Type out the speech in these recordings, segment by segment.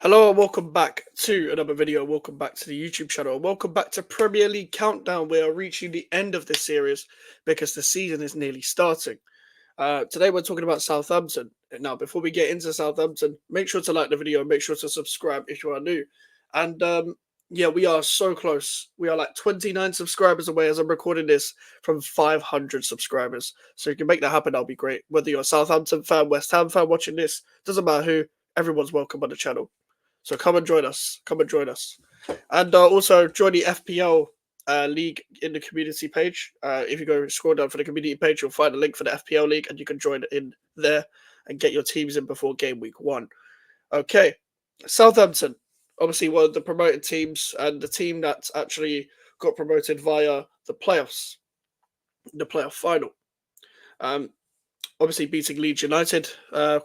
Hello and welcome back to another video. Welcome back to the YouTube channel. Welcome back to Premier League Countdown. We are reaching the end of this series because the season is nearly starting. Today we're talking about Southampton. Now, before we get into Southampton, make sure to like the video and make sure to subscribe if you are new. And yeah, we are so close. We are like 29 subscribers away as I'm recording this from 500 subscribers. So if you can make that happen, that'll be great. Whether you're a Southampton fan, West Ham fan watching this, doesn't matter who, everyone's welcome on the channel. So come and join us. Come and join us. And also join the FPL league in the community page. If you go scroll down for the community page, you'll find a link for the FPL league and you can join in there and get your teams in before game week 1. Okay, Southampton, obviously one of the promoted teams and the team that actually got promoted via the playoffs, the playoff final. Obviously beating Leeds United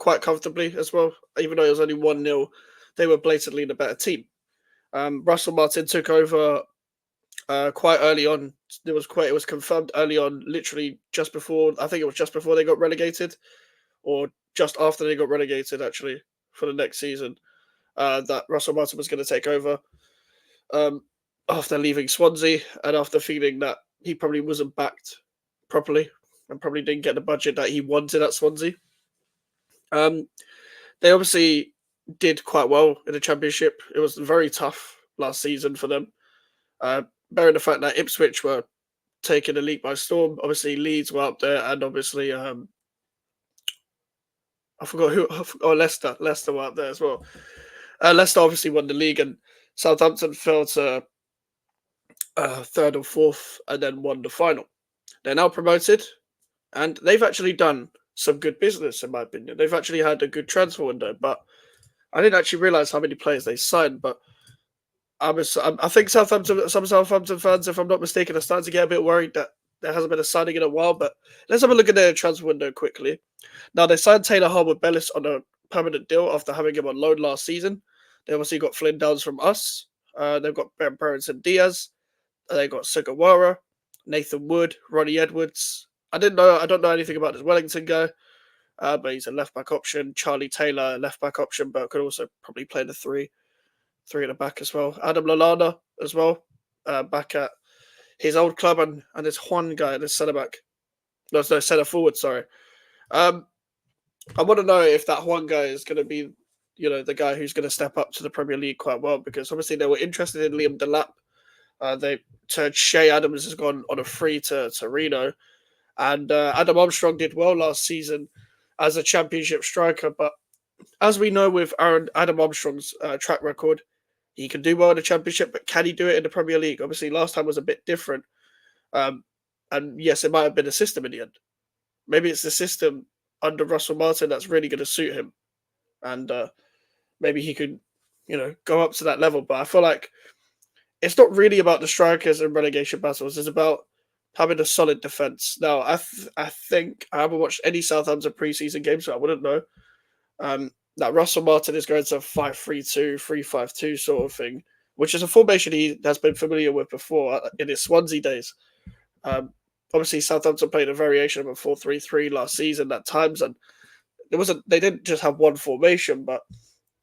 quite comfortably as well, even though it was only 1-0. They were blatantly the better team. Russell Martin took over quite early on. It was confirmed early on, literally just before. I think it was just before they got relegated, or just after they got relegated, actually, for the next season. That Russell Martin was going to take over after leaving Swansea and after feeling that he probably wasn't backed properly and probably didn't get the budget that he wanted at Swansea. They obviously did quite well in the Championship. It was very tough last season for them. Bearing the fact that Ipswich were taking the league by storm, obviously Leeds were up there, and obviously I forgot who. Leicester. Leicester were up there as well. Leicester obviously won the league, and Southampton fell to third or fourth, and then won the final. They're now promoted, and they've actually done some good business, in my opinion. They've actually had a good transfer window, but I didn't actually realize how many players they signed. But I think some Southampton fans, if I'm not mistaken, are starting to get a bit worried that there hasn't been a signing in a while. But let's have a look at their transfer window quickly. Now, they signed Taylor Harwood-Bellis on a permanent deal after having him on loan last season. They obviously got Flynn Downs from us. They've got Ben Burns and Diaz. They got Sugawara, Nathan Wood, Ronnie Edwards. I don't know anything about this Wellington guy, but he's a left back option. Charlie Taylor, left back option, but could also probably play the three at the back as well. Adam Lallana as well, back at his old club, and there's Juan guy, the centre back. No, centre forward. Sorry. I want to know if that Juan guy is going to be, the guy who's going to step up to the Premier League quite well, because obviously they were interested in Liam Delap. They turned Shea Adams has gone on a free to Reno, and Adam Armstrong did well last season as a Championship striker. But as we know with Adam Armstrong's track record, he can do well in the Championship, but can he do it in the Premier League? Obviously, last time was a bit different. And yes, it might have been a system in the end. Maybe it's the system under Russell Martin that's really going to suit him. And maybe he could, go up to that level. But I feel like it's not really about the strikers and relegation battles. It's about having a solid defence. Now, I think I haven't watched any Southampton preseason games, so I wouldn't know. That Russell Martin is going to 5-3-2, 3-5-2 sort of thing, which is a formation he has been familiar with before in his Swansea days. Obviously, Southampton played a variation of a 4-3-3 last season at times, and they didn't just have one formation, but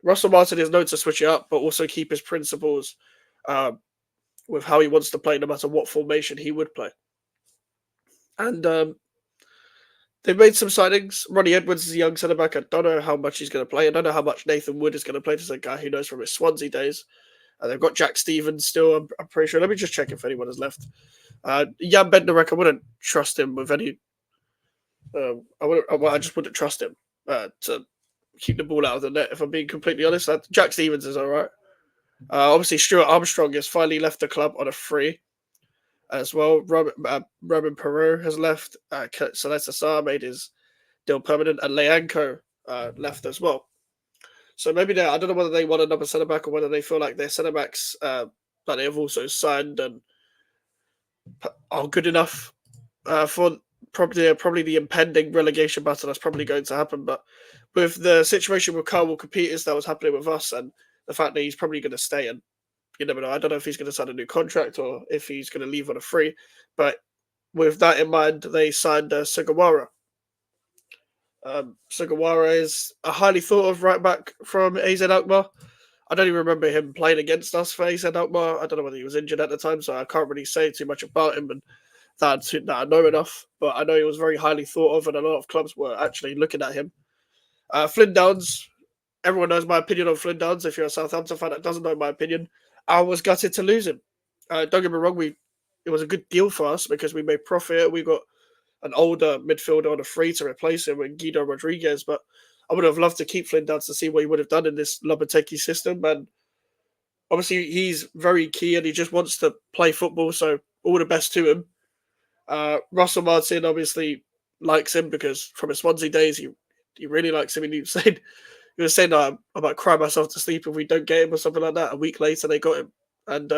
Russell Martin is known to switch it up, but also keep his principles with how he wants to play, no matter what formation he would play. And they've made some signings. Ronnie Edwards is a young centre back. I don't know how much he's going to play. I don't know how much Nathan Wood is going to play. This is a guy who knows from his Swansea days. They've got Jack Stevens still, I'm pretty sure. Let me just check if anyone has left. Jan Bednarek, I wouldn't trust him with any. I just wouldn't trust him to keep the ball out of the net, if I'm being completely honest. Jack Stevens is all right. Obviously, Stuart Armstrong has finally left the club on a free as well. Robin Perot has left. Celeste Sarr made his deal permanent, and Leanco left as well. So maybe I don't know whether they want another centre back or whether they feel like their centre backs that they have also signed and are good enough for probably the impending relegation battle that's probably going to happen. But with the situation with Carl Walker-Peters that was happening with us, and the fact that he's probably going to stay, and you never know. I don't know if he's going to sign a new contract or if he's going to leave on a free. But with that in mind, they signed Sugawara. Sugawara is a highly thought of right back from AZ Alkmaar. I don't even remember him playing against us for AZ Alkmaar. I don't know whether he was injured at the time, so I can't really say too much about him and that I know enough. But I know he was very highly thought of, and a lot of clubs were actually looking at him. Flynn Downs, everyone knows my opinion on Flynn Downs. If you're a Southampton fan that doesn't know my opinion, I was gutted to lose him. Don't get me wrong, it was a good deal for us because we made profit. We got an older midfielder on a free to replace him with Guido Rodriguez, but I would have loved to keep Flynn Downs to see what he would have done in this Lopetegi system. And obviously, he's very key and he just wants to play football. So all the best to him. Russell Martin obviously likes him because from his Swansea days, he really likes him. And he was saying I might cry myself to sleep if we don't get him or something like that. A week later, they got him, and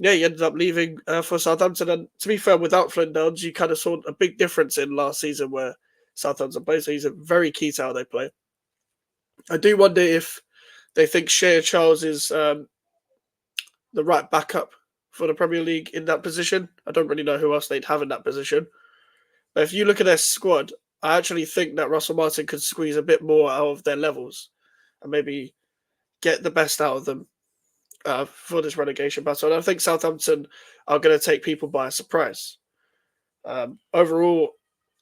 yeah, he ended up leaving for Southampton. And to be fair, without Flynn Downs, you kind of saw a big difference in last season where Southampton play. So he's a very key to how they play. I do wonder if they think Shea Charles is the right backup for the Premier League in that position. I don't really know who else they'd have in that position. But if you look at their squad, I actually think that Russell Martin could squeeze a bit more out of their levels and maybe get the best out of them for this relegation battle. And I think Southampton are going to take people by surprise. Overall,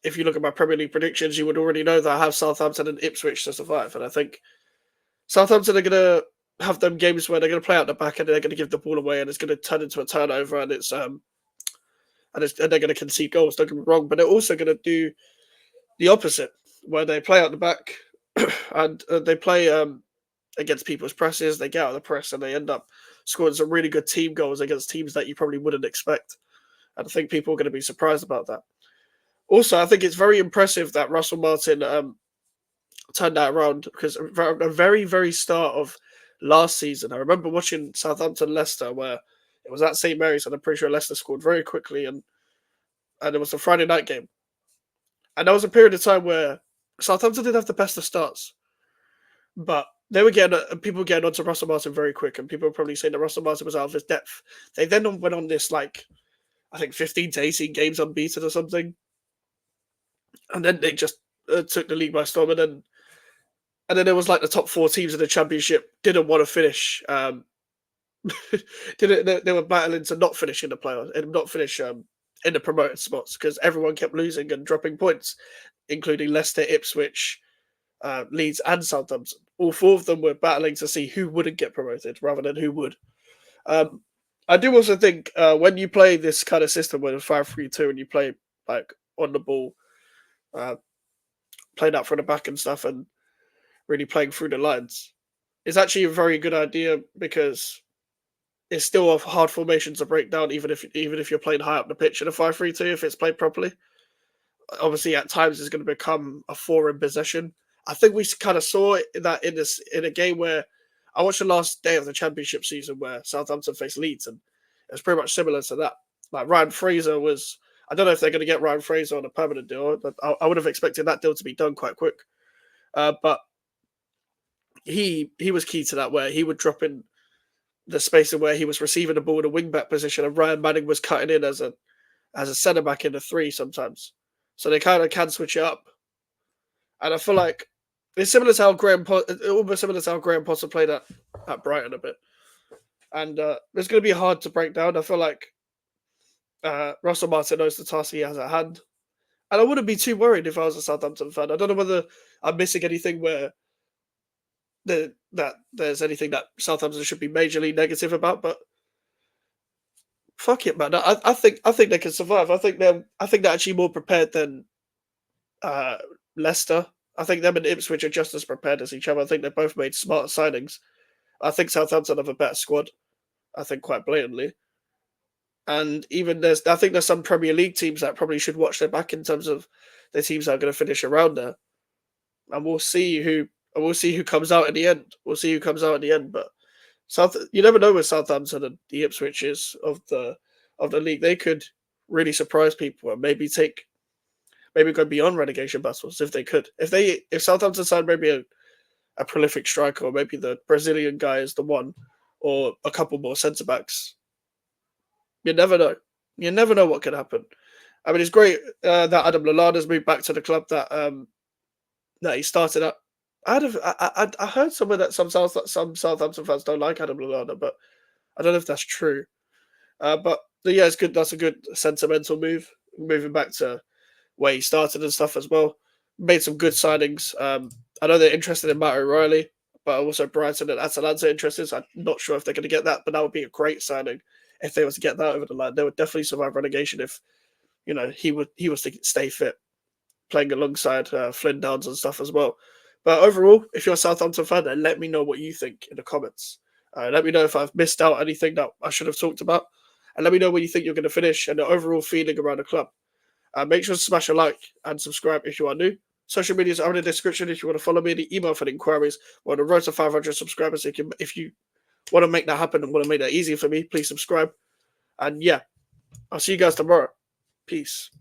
if you look at my Premier League predictions, you would already know that I have Southampton and Ipswich to survive. And I think Southampton are going to have them games where they're going to play out the back and they're going to give the ball away and it's going to turn into a turnover and they're going to concede goals. Don't get me wrong, but they're also going to do the opposite, where they play out the back and they play against people's presses. They get out of the press and they end up scoring some really good team goals against teams that you probably wouldn't expect. And I think people are going to be surprised about that. Also, I think it's very impressive that Russell Martin turned that around because at the very, very start of last season, I remember watching Southampton-Leicester where it was at St. Mary's and I'm pretty sure Leicester scored very quickly and it was a Friday night game. And there was a period of time where Southampton didn't have the best of starts, but they were people were getting onto Russell Martin very quick, and people were probably saying that Russell Martin was out of his depth. They then went on this, like, I think 15 to 18 games unbeaten or something, and then they just took the league by storm, and then there was like the top four teams in the championship didn't want to finish. They were battling to not finish in the playoffs and not finish in the promoted spots because everyone kept losing and dropping points, including Leicester, Ipswich, Leeds, and Southampton. All four of them were battling to see who wouldn't get promoted rather than who would. I do also think when you play this kind of system with a 5-3-2 and you play like on the ball, playing out from the back and stuff, and really playing through the lines, it's actually a very good idea because it's still a hard formation to break down, even if you're playing high up the pitch in a 5-3-2 if it's played properly. Obviously, at times it's going to become a 4 in possession. I think we kind of saw that in a game where I watched the last day of the championship season where Southampton faced Leeds, and it was pretty much similar to that. Like Ryan Fraser was, I don't know if they're going to get Ryan Fraser on a permanent deal, but I would have expected that deal to be done quite quick. But he was key to that, where he would drop in the space of where he was receiving the ball in a wing back position, and Ryan Manning was cutting in as a centre back in the 3 sometimes. So they kind of can switch it up, and I feel like it's similar to how almost similar to how Graham Potter played at Brighton a bit, and it's going to be hard to break down. I feel like Russell Martin knows the task he has at hand, and I wouldn't be too worried if I was a Southampton fan. I don't know whether I'm missing anything where that there's anything that Southampton should be majorly negative about, but fuck it, man. I think they can survive. I think they're actually more prepared than Leicester. I think them and Ipswich are just as prepared as each other. I think they both made smart signings. I think Southampton have a better squad. I think quite blatantly. And even I think there's some Premier League teams that probably should watch their back in terms of the teams that are going to finish around there. And we'll see who comes out in the end. But you never know with Southampton and the Ipswiches of the league. They could really surprise people and maybe go beyond relegation battles if they could. If Southampton signed maybe a prolific striker, or maybe the Brazilian guy is the one, or a couple more centre backs, you never know. You never know what could happen. I mean, it's great that Adam Lallana's moved back to the club that he started at. I heard somewhere that some Southampton fans don't like Adam Lallana, but I don't know if that's true. But yeah, it's good. That's a good sentimental move, moving back to where he started and stuff as well. Made some good signings. I know they're interested in Matt O'Reilly, but also Brighton and Atalanta interested. So I'm not sure if they're going to get that, but that would be a great signing if they were to get that over the line. They would definitely survive relegation if he was to stay fit, playing alongside Flynn Downs and stuff as well. But overall, if you're a Southampton fan, then let me know what you think in the comments. Let me know if I've missed out anything that I should have talked about, and let me know where you think you're going to finish and the overall feeling around the club. Make sure to smash a like and subscribe if you are new. Social medias are in the description if you want to follow me. The email for the inquiries. We're on the road to 500 subscribers. So if you want to make that happen and want to make that easy for me, please subscribe. And yeah, I'll see you guys tomorrow. Peace.